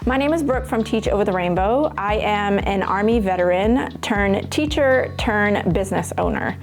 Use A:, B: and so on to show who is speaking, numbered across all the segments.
A: My name is Brooke from Teach Over the Rainbow. I am an Army veteran turned teacher turned business owner.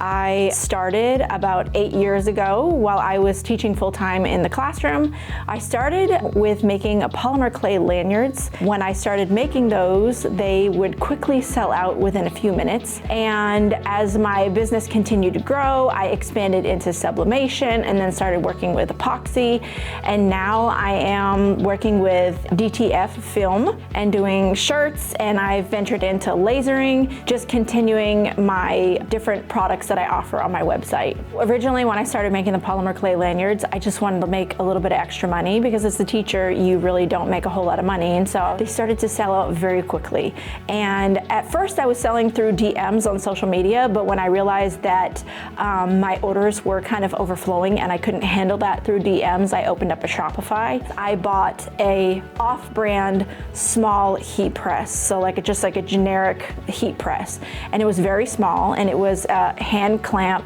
A: I started about 8 years ago while I was teaching full-time in the classroom. I started with making polymer clay lanyards. When I started making those, they would quickly sell out within a few minutes. And as my business continued to grow, I expanded into sublimation and then started working with epoxy. And now I am working with DTF film and doing shirts, and I've ventured into lasering, just continuing my different products that I offer on my website. Originally, when I started making the polymer clay lanyards, I just wanted to make a little bit of extra money because as a teacher, you really don't make a whole lot of money. And so they started to sell out very quickly. And at first I was selling through DMs on social media, but when I realized that my orders were kind of overflowing and I couldn't handle that through DMs, I opened up a Shopify. I bought a off-brand small heat press, so just like a generic heat press. And it was very small, and it was hand clamp,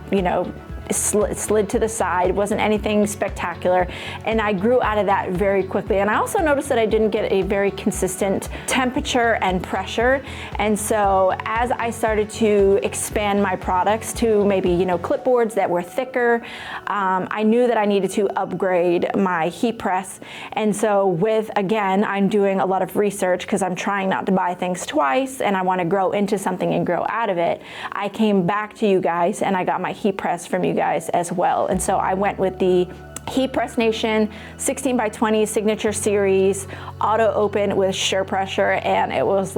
A: slid to the side. It wasn't anything spectacular, and I grew out of that very quickly. And I also noticed that I didn't get a very consistent temperature and pressure, and so as I started to expand my products to maybe clipboards that were thicker, I knew that I needed to upgrade my heat press. And so again, I'm doing a lot of research because I'm trying not to buy things twice and I want to grow into something and grow out of it. I came back to you guys and I got my heat press from you guys as well. And so I went with the Heat Press Nation 16 by 20 signature series, auto open with shear pressure, and it was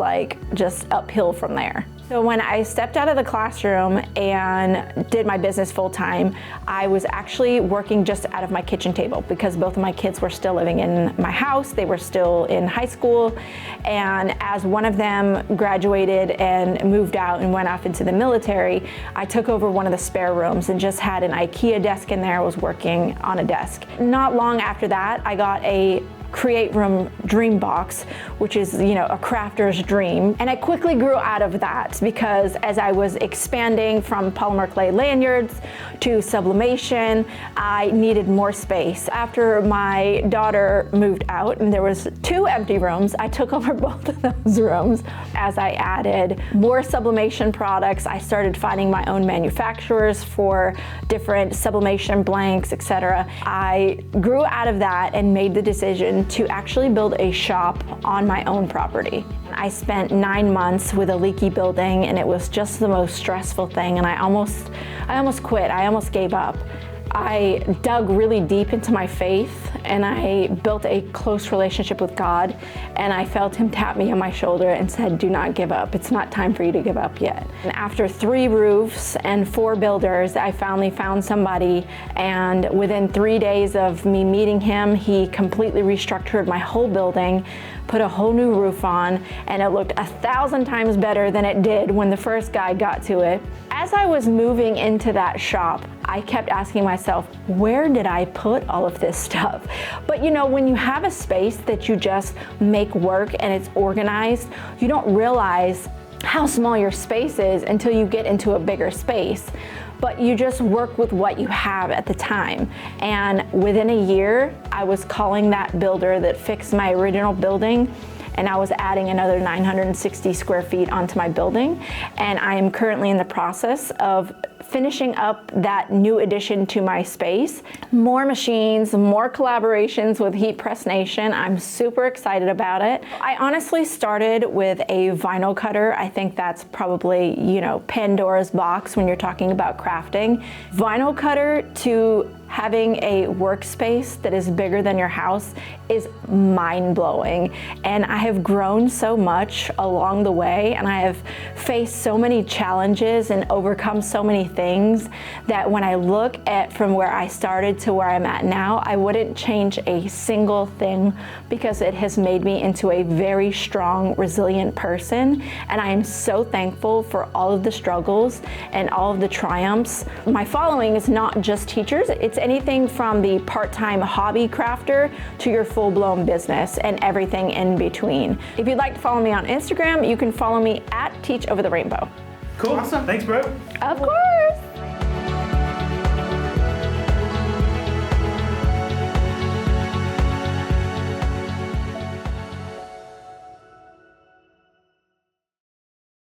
A: just uphill from there. So when I stepped out of the classroom and did my business full time, I was actually working just out of my kitchen table because both of my kids were still living in my house. They were still in high school. And as one of them graduated and moved out and went off into the military, I took over one of the spare rooms and just had an IKEA desk in there. I was working on a desk. Not long after that, I got a Create Room Dream Box, which is, a crafter's dream. And I quickly grew out of that because as I was expanding from polymer clay lanyards to sublimation, I needed more space. After my daughter moved out and there was 2 empty rooms, I took over both of those rooms. As I added more sublimation products, I started finding my own manufacturers for different sublimation blanks, etc. I grew out of that and made the decision to actually build a shop on my own property. I spent 9 months with a leaky building, and it was just the most stressful thing, and I almost quit. I almost gave up. I dug really deep into my faith, and I built a close relationship with God, and I felt Him tap me on my shoulder and said, "Do not give up. It's not time for you to give up yet." And after 3 roofs and 4 builders, I finally found somebody, and within 3 days of me meeting him, he completely restructured my whole building, put a whole new roof on, and it looked 1,000 times better than it did when the first guy got to it. As I was moving into that shop, I kept asking myself, where did I put all of this stuff? But when you have a space that you just make work and it's organized, you don't realize how small your space is until you get into a bigger space. But you just work with what you have at the time. And within a year, I was calling that builder that fixed my original building, and I was adding another 960 square feet onto my building. And I am currently in the process of finishing up that new addition to my space. More machines, more collaborations with Heat Press Nation. I'm super excited about it. I honestly started with a vinyl cutter. I think that's probably, Pandora's box when you're talking about crafting. Vinyl cutter to having a workspace that is bigger than your house is mind-blowing. And I have grown so much along the way, and I have faced so many challenges and overcome so many things that when I look at from where I started to where I'm at now, I wouldn't change a single thing because it has made me into a very strong, resilient person. And I am so thankful for all of the struggles and all of the triumphs. My following is not just teachers, it's anything from the part-time hobby crafter to your full-blown business and everything in between. If you'd like to follow me on Instagram, you can follow me at Teach Over the Rainbow.
B: Cool. Awesome. Thanks, bro.
A: Of course.